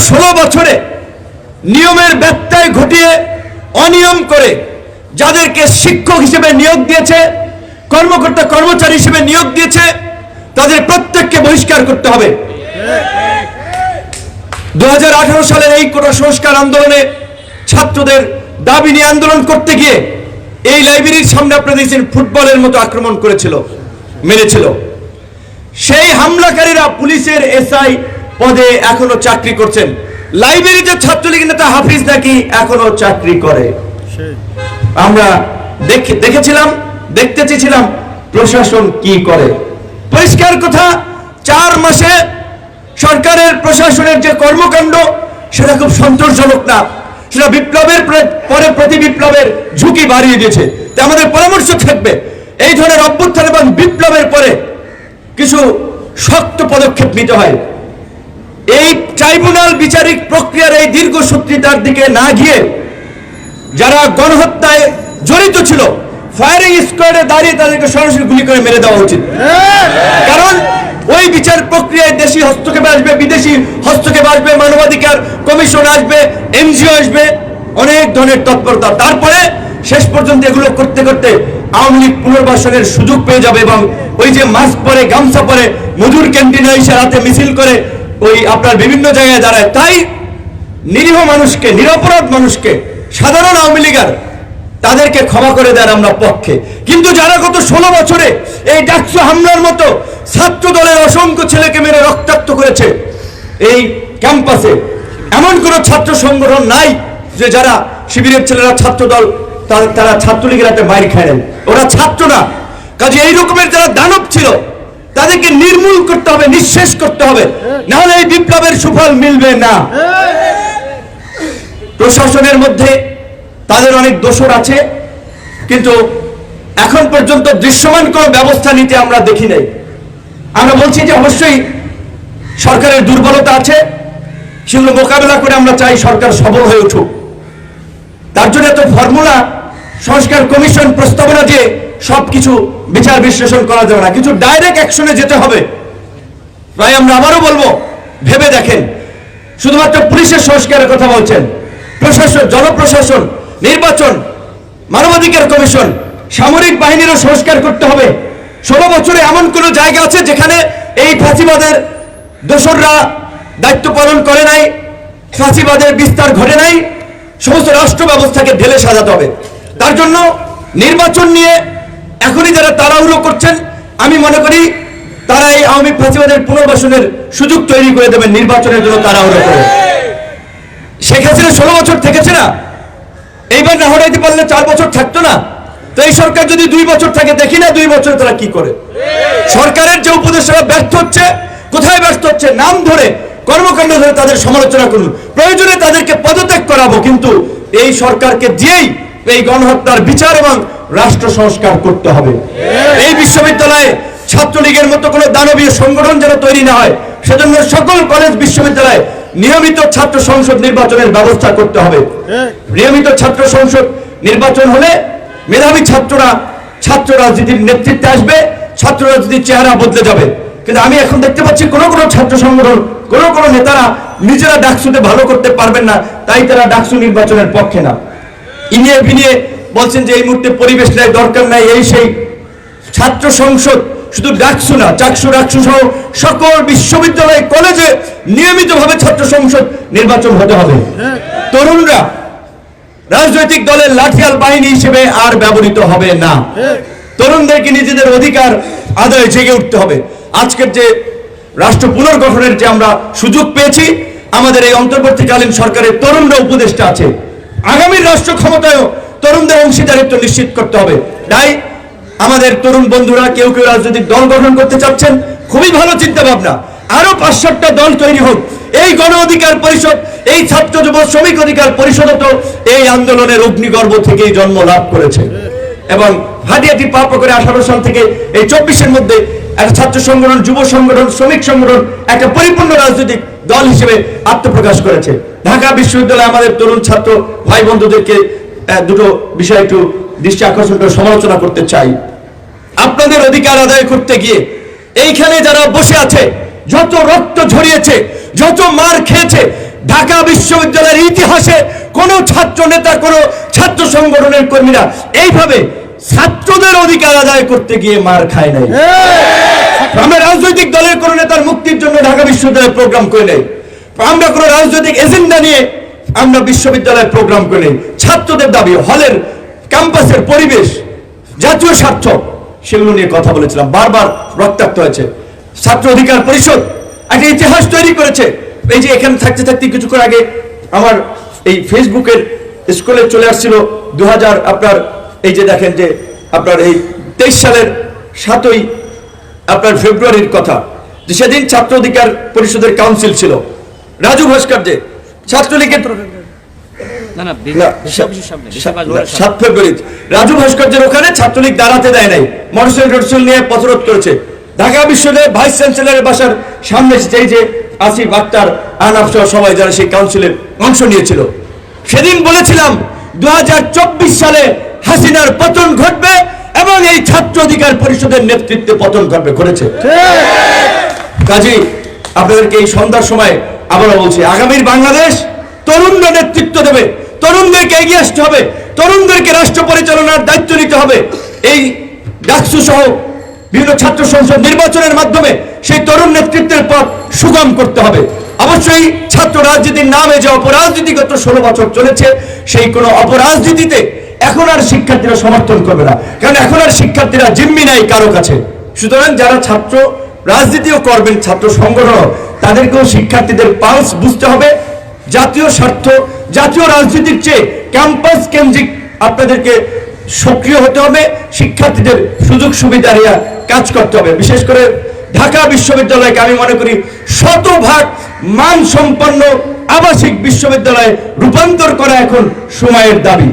16 বছরে নিয়মের ব্যত্যয় ঘটিয়ে অনিয়ম করে যাদেরকে শিক্ষক হিসেবে নিয়োগ দিয়েছে, কর্মকর্তা কর্মচারী হিসেবে নিয়োগ দিয়েছে, তাদের প্রত্যেককে বহিষ্কার করতে হবে। 2018 সালের এই কোটা সংস্কার আন্দোলনে ছাত্রদের দাবি নিয়ে আন্দোলন করতে গিয়ে এই লাইব্রেরির সামনে আপনারা দেখছেন ফুটবলের মতো আক্রমণ করেছিল, মেরেছিল। সেই হামলাকারীরা পুলিশের এসআই পদে এখনো চাকরি করছেন। লাইব্রেরিতে ছাত্রলীগ নেতা হাফিজ নাকি এখনো চাকরি করে। আমরা দেখেছিলাম, দেখতে চেয়েছিলাম প্রশাসন কি করে। পরিষ্কার কথা, 4 মাসে সরকারের প্রশাসনের যে কর্মকাণ্ড সেটা খুব সন্তোষজনক না। সেটা বিপ্লবের পরে প্রতি বিপ্লবের ঝুঁকি বাড়িয়ে দিয়েছে। তাই আমাদের পরামর্শ থাকবে এই ধরনের অভ্যুত্থান এবং বিপ্লবের পরে কিছু শক্ত পদক্ষেপ নিতে হয়। এই ট্রাইব্যুনাল বিচারিক প্রক্রিয়ার এই দীর্ঘসূত্রিতার দিকে না গিয়ে যারা গণহত্যায় জড়িত ছিল ফায়ারিং স্কোয়াডে দাঁড়িয়ে তাদেরকে সরাসরি গুলি করে মেরে দেওয়া উচিত। কারণ ওই বিচার প্রক্রিয়ায় দেশি হস্তক্ষেপ আসবে, বিদেশি হস্তক্ষেপ আসবে, মানবাধিকার কমিশন আসবে, এনজিও আসবে, অনেক ধরনের তৎপরতা। তারপরে শেষ পর্যন্ত এগুলো করতে করতে আওয়ামী লীগ পুনর্বাসনের সুযোগ পেয়ে যাবে এবং ওই যে মাস্ক পরে, গামছা পরে, মধুর ক্যান্টিনে এসে রাতে মিছিল করে ওই আপনার বিভিন্ন জায়গায় দাঁড়ায়। তাই নিরীহ মানুষকে, নিরপরাধ মানুষকে, সাধারণ আওয়ামী লীগার তাদেরকে ক্ষমা করে দেন আমরা পক্ষে। কিন্তু যারা গত 16 বছরে এই ডাকসু হামলার মতো ছাত্র দলের অসংখ্য ছেলেকে মেরে রক্তাক্ত করেছে, এই ক্যাম্পাসে এমন কোন ছাত্র সংগঠন নাই যে যারা শিবিরের ছেলেরা ছাত্র দল তারা ছাত্রলীগের হাতে মাইর খায় নাই। ওরা ছাত্র না। কাজে এই রকমের যারা দানব ছিল তাদেরকে নির্মূল করতে হবে, নিঃশেষ করতে হবে, নাহলে এই বিপ্লবের সুফল মিলবে না। প্রশাসনের মধ্যে তাদের অনেক দোষর আছে, কিন্তু এখন পর্যন্ত দৃশ্যমান কোনো ব্যবস্থা নিতে আমরা দেখি নাই। আমরা বলছি যে অবশ্যই সরকারের দুর্বলতা আছে, সেগুলো মোকাবেলা করে আমরা চাই সরকার সবল হয়ে উঠুক। তার জন্য এত ফর্মুলা, সংস্কার কমিশন, প্রস্তাবনা দিয়ে সবকিছু বিচার বিশ্লেষণ করা যাবে না, কিছু ডাইরেক্ট অ্যাকশনে যেতে হবে। তাই আমরা আবারও বলবো, ভেবে দেখেন। শুধুমাত্র পুলিশের সংস্কারের কথা বলছেন, প্রশাসন, জনপ্রশাসন, নির্বাচন, মানবাধিকার কমিশন, সামরিক বাহিনীরও সংস্কার করতে হবে। 16 বছরে এমন কোন জায়গা আছে যেখানে এই ফাঁসিবাদের দোসররা দায়িত্ব পালন করে নাই, ফাঁসিবাদের বিস্তার ঘটে নাই? সমস্ত রাষ্ট্র ব্যবস্থাকে ঢেলে সাজাতে হবে। তার জন্য নির্বাচন নিয়ে এখনই যারা তাড়াহুড়ো করছেন, আমি মনে করি তারা এই আওয়ামী ফাঁসিবাদের পুনর্বাসনের সুযোগ তৈরি করে দেবেন নির্বাচনের জন্য তাড়াহুড়ো করে। শেখ হাসিনা 16 বছর থেকেছে না, এইবার না হটাইতে পারলে 4 বছর থাকতো না? তো এই সরকার যদি 2 বছর থাকে, দেখি না 2 বছর তারা কি করে। সরকারের যে উপদেষ্টারা ব্যর্থ হচ্ছে, কোথায় ব্যর্থ হচ্ছে নাম ধরে, কর্মকাণ্ড ধরে তাদের সমালোচনা করুন, প্রয়োজনে তাদেরকে পদত্যাগ করাবো, কিন্তু এই সরকারকে দিয়েই এই গণহত্যার বিচার এবং রাষ্ট্র সংস্কার করতে হবে। এই বিশ্ববিদ্যালয়ে ছাত্রলীগের মতো কোনো দানবীয় সংগঠন যেন তৈরি না হয়, সেজন্য সকল কলেজ বিশ্ববিদ্যালয়ে নিয়মিত ছাত্র সংসদ নির্বাচনের ব্যবস্থা করতে হবে। নিয়মিত ছাত্র সংসদ নির্বাচন হলে মেধাবী ছাত্ররা ছাত্র রাজনীতির নেতৃত্বে আসবে, ছাত্র রাজনীতির চেহারা বদলে যাবে। কিন্তু আমি এখন দেখতে পাচ্ছি কোনো ছাত্র সংগঠন, কোনো নেতারা নিজেরা ডাকসুতে ভালো করতে পারবেন না, তাই তারা ডাকসু নির্বাচনের পক্ষে না। ইনিয়ে বিনিয়ে বলছেন যে এই মুহূর্তে পরিবেশ নাই, দরকার নাই, এই সেই। ছাত্র সংসদ শুধু ডাকসু না, চাকসু ডাকসু সহ সকল বিশ্ববিদ্যালয়, কলেজে নিয়মিতভাবে ছাত্র সংসদ নির্বাচন হতে হবে। তরুণরা রাজনৈতিক দলের লাঠিয়াল বাহিনী হিসেবে আর ব্যবহৃত হবে না। তরুণদেরকে নিজেদের অধিকার আদায়ে জেগে উঠতে হবে। আজকের যে রাষ্ট্র পুনর্গঠনের যে আমরা সুযোগ পেয়েছি, আমাদের এই অন্তর্বর্তীকালীন সরকারের তরুণরা উপদেষ্টা আছে, আগামীর রাষ্ট্র ক্ষমতায়ও তরুণদের অংশীদারিত্ব নিশ্চিত করতে হবে। তাই আমাদের তরুণ বন্ধুরা কেউ কেউ রাজনৈতিক দল গঠন করতে চাচ্ছেন, খুবই ভালো চিন্তা ভাবনা। আরো 5-7টা দল তৈরি হোক। এই গণ অধিকার পরিষদ, এই ছাত্র যুব শ্রমিক অধিকার পরিষদ তো এই আন্দোলনের অগ্নিগর্ভ থেকেই জন্ম লাভ করেছে এবং হাঁটিহাঁটি পা করে 18 সাল থেকে এই 24-এর মধ্যে একটা ছাত্র সংগঠন, যুব সংগঠন, শ্রমিক সংগঠন একটা পরিপূর্ণ রাজনৈতিক দল হিসেবে আত্মপ্রকাশ করেছে। ঢাকা বিশ্ববিদ্যালয়ে আমাদের তরুণ ছাত্র ভাই বন্ধুদেরকে দুটো বিষয় একটু দৃষ্টি আকর্ষণ করে সমালোচনা করতে চাই। আপনাদের অধিকার আদায় করতে গিয়ে এইখানে যারা বসে আছে, যত রক্ত ঝরিয়েছে, যত মার খেয়েছে, ঢাকা বিশ্ববিদ্যালয়ের ইতিহাসে কোনো ছাত্র নেতা, কোনো ছাত্র সংগঠনের কর্মীরা এইভাবে ছাত্রদের অধিকার আদায় করতে গিয়ে মার খায় নাই। আমরা রাজনৈতিক দলের কোনো নেতার মুক্তির জন্য ঢাকা বিশ্ববিদ্যালয়ে প্রোগ্রাম করে নেই, আমরা কোনো রাজনৈতিক এজেন্ডা নিয়ে আমরা বিশ্ববিদ্যালয়ে প্রোগ্রাম করে নেই। ছাত্রদের দাবি, হলের ক্যাম্পাসের পরিবেশ, জাতীয় স্বার্থ, সেগুলো নিয়ে কথা বলেছিলাম, বারবার রক্তাক্ত হয়েছে। ছাত্র অধিকার পরিষদ একটা ইতিহাস তৈরি করেছে। এই যে এখানে থাকতে থাকতে কিছুক্ষণ আগে আমার এই ফেসবুকের স্কুলে চলে আসছিল 2000 আপনার এই যে দেখেন যে আপনার এই 23 সালের 7ই আপনার ফেব্রুয়ারির কথা, যে সেদিন ছাত্র অধিকার পরিষদের কাউন্সিল ছিল। রাজু ভাস্কর্যে ছাত্রলীগের 7 ফেব্রুয়ারি রাজু ভাস্কর্যের ওখানে ছাত্রলীগ দাঁড়াতে দেয় নাই, মোটরসাইকেল নিয়ে পথরোধ করেছে। ঢাকা বিশ্ববিদ্যালয়ের ভাইস চ্যান্সেলরের বাসার সামনে এই যে আসিফ আক্তার, আহনাফ সহ সবাই যারা সেই কাউন্সিলে অংশ নিয়েছিল, সেদিন বলেছিলাম 2024 সালে হাসিনার পতন ঘটবে এবং এই ছাত্র অধিকার পরিষদের নেতৃত্বে পতন ঘটবে, ঘটেছে। কাজী আপনাদেরকে এই সন্ধ্যার সময় আবারও বলছি, আগামীর বাংলাদেশ তরুণরা নেতৃত্ব দেবে, তরুণদেরকে এগিয়ে আসতে হবে, তরুণদেরকে রাষ্ট্র পরিচালনার দায়িত্ব নিতে হবে। এই ডাকসু সহ বিভিন্ন ছাত্র সংসদ নির্বাচনের মাধ্যমে সেই তরুণ নেতৃত্বের পথ সুগম করতে হবে। অবশ্যই ছাত্র রাজনীতির নামে যে অপরাজনীতি গত 16 বছর চলেছে, সেই কোনো অপরাজনীতিতে এখন আর শিক্ষার্থীরা সমর্থন করবে না, কারণ এখন আর শিক্ষার্থীরা জিম্মি নাই কারো কাছে। সুতরাং যারা ছাত্র রাজনীতিও করবেন, ছাত্র সংগঠন, তাদেরকেও শিক্ষার্থীদের পালস বুঝতে হবে। জাতীয় স্বার্থ, জাতীয় রাজনীতির চেয়ে ক্যাম্পাস কেন্দ্রিক আপনাদেরকে সক্রিয় হতে হবে, শিক্ষার্থীদের সুযোগ সুবিধা নিয়ে কাজ করতে হবে। বিশেষ করে ঢাকা বিশ্ববিদ্যালয়কে আমি মনে করি 100% মানসম্পন্ন আবাসিক বিশ্ববিদ্যালয়ে রূপান্তর করা এখন সময়ের দাবি।